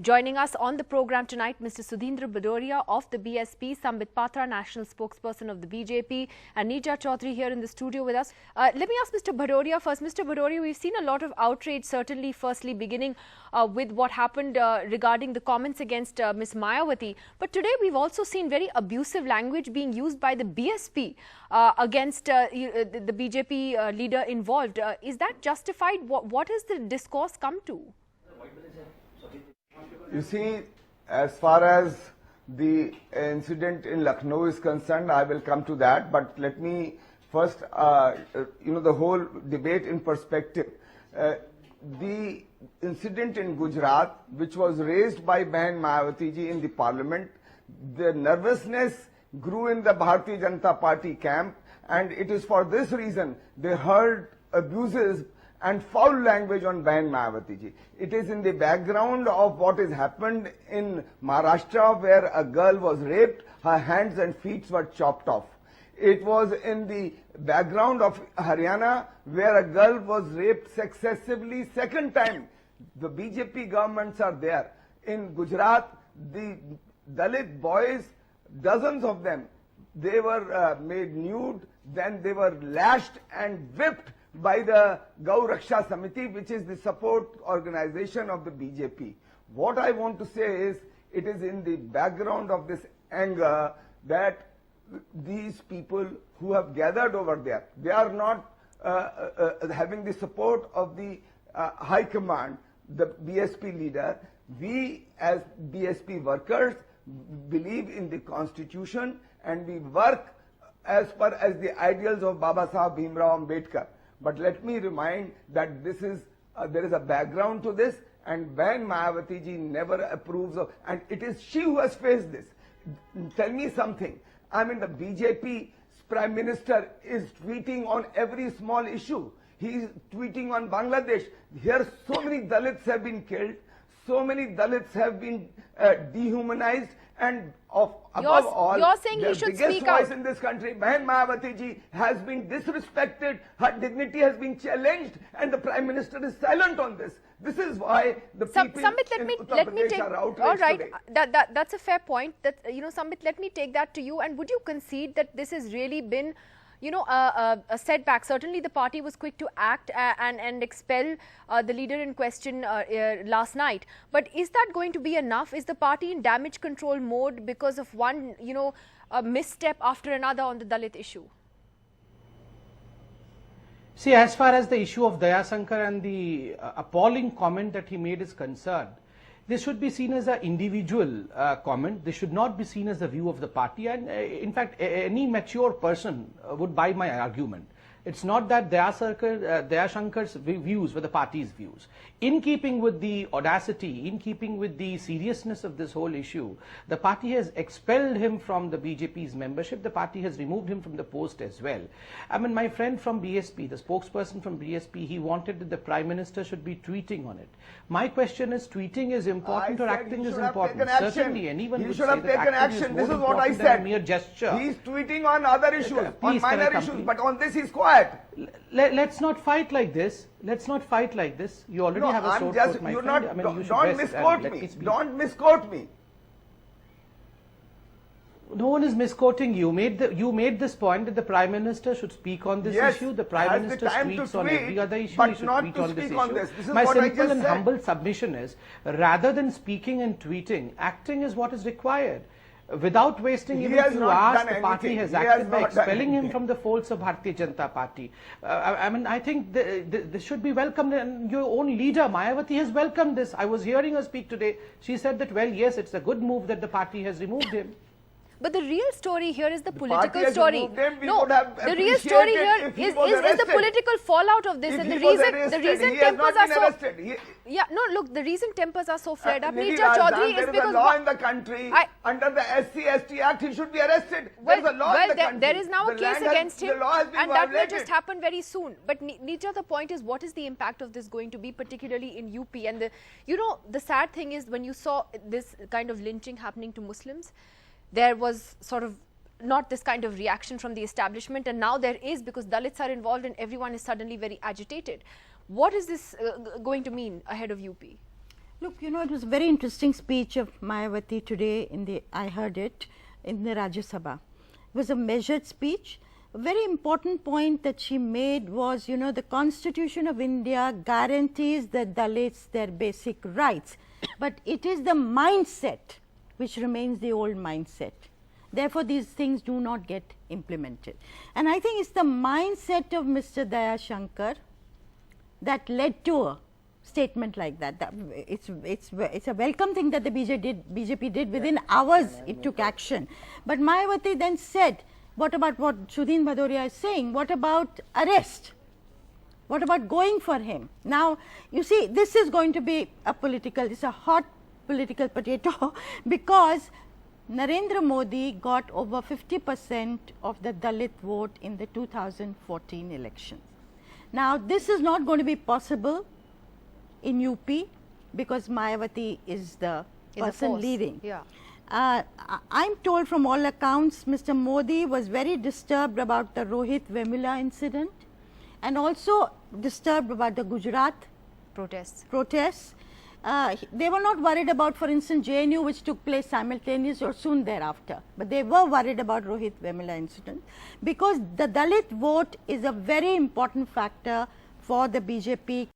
Joining us on the program tonight, Mr. Sudhindra Bhadoria of the BSP, Sambit Patra, national spokesperson of the BJP, and Neeta Chaudhary here in the studio with us. Let me ask Mr. Bhadoria first. Mr. Bhadoria, we've seen a lot of outrage, certainly firstly beginning with what happened regarding the comments against Ms. Mayawati. But today we've also seen very abusive language being used by the BSP against the BJP leader involved. Is that justified? What has the discourse come to? You see, as far as the incident in Lucknow is concerned, I will come to that. But let me first, the whole debate in perspective. The incident in Gujarat, which was raised by Bahan Mayawati ji in the parliament, the nervousness grew in the Bharatiya Janata Party camp, and it is for this reason they heard abuses and foul language on Bahan Mayawati ji. It is in the background of what has happened in Maharashtra, where a girl was raped, her hands and feet were chopped off. It was in the background of Haryana, where a girl was raped successively second time. The BJP governments are there. In Gujarat, the Dalit boys, dozens of them, they were made nude, then they were lashed and whipped by the Gau Raksha Samiti, which is the support organization of the BJP. What I want to say is, it is in the background of this anger that these people who have gathered over there, they are not having the support of the High Command, the BSP leader. We as BSP workers believe in the Constitution and we work as per as the ideals of Baba Sahib Bhimrao Ambedkar. But let me remind that this is there is a background to this, and Bahan Mayawati ji never approves of, and it is she who has faced this. Tell me something. I mean, the BJP Prime Minister is tweeting on every small issue. He is tweeting on Bangladesh. Here so many Dalits have been killed, so many Dalits have been dehumanized, and above all, you're saying the he should biggest speak voice out. in this country, Bahan Mayawati ji, has been disrespected, her dignity has been challenged, and the Prime Minister is silent on this. This is why the people Sambit, in Uttar Pradesh are outraged all right, today. that's a fair point. That Sambit, let me take that to you. And would you concede that this has really been, a setback? Certainly, the party was quick to act and expel the leader in question last night. But is that going to be enough? Is the party in damage control mode because of one, a misstep after another on the Dalit issue? See, as far as the issue of Daya Shankar and the appalling comment that he made is concerned, this should be seen as an individual comment. This should not be seen as the view of the party. And in fact, any mature person would buy my argument. It's not that Daya Shankar's views were the party's views. In keeping with the audacity, in keeping with the seriousness of this whole issue, the party has expelled him from the BJP's membership. The party has removed him from the post as well. I mean, my friend from BSP, the spokesperson from BSP, he wanted that the Prime Minister should be tweeting on it. My question is, tweeting is important or acting is important? Certainly, anyone would say that acting is more important than a mere gesture. He's tweeting on other issues, on minor issues, but on this he's quiet. Let's not fight like this. Let's not fight like this. You already have a sore throat, my friend. I mean, don't misquote me. Don't misquote me. No one is misquoting you. You made this point that the Prime Minister should speak on this issue. The Prime Minister speaks on every other issue. He should tweet on this issue. My simple and humble submission is, rather than speaking and tweeting, acting is what is required. Without wasting even a few hours, the party has acted by expelling him from the folds of Bharatiya Janata Party. I mean, I think this should be welcomed, and your own leader, Mayawati, has welcomed this. I was hearing her speak today. She said that, well, yes, it's a good move that the party has removed him. But the real story here is the political story. No, the real story here is the political fallout of this, and the reason tempers are so. Yeah, no, look, the reason tempers are so flared up. Neeta Chaudhary is because there is a law in the country under the SC/ST Act. He should be arrested. Well, there is a law in the country. There is now a case against him, and that will just happen very soon. But Neeta, the point is, what is the impact of this going to be, particularly in UP? And the sad thing is, when you saw this kind of lynching happening to Muslims, there was sort of not this kind of reaction from the establishment, and now there is, because Dalits are involved and everyone is suddenly very agitated. What is this going to mean ahead of UP? Look, you know, it was a very interesting speech of Mayawati today I heard it in the Rajya Sabha. It was a measured speech. A very important point that she made was, you know, the Constitution of India guarantees the Dalits their basic rights, but it is the mindset which remains the old mindset. Therefore, these things do not get implemented. And I think it's the mindset of Mr. Daya Shankar that led to a statement like that. It's a welcome thing that the BJP did. Within hours it took action. But Mayawati then said, what about what Sudhindra Bhadoria is saying? What about arrest? What about going for him? Now, you see, this is going to be it's a hot political potato because Narendra Modi got over 50% of the Dalit vote in the 2014 elections. Now, this is not going to be possible in UP because Mayawati is the person leading. Yeah. I'm told from all accounts Mr. Modi was very disturbed about the Rohit Vemula incident and also disturbed about the Gujarat protests. They were not worried about, for instance, JNU, which took place simultaneously or soon thereafter, but they were worried about Rohit Vemula incident because the Dalit vote is a very important factor for the BJP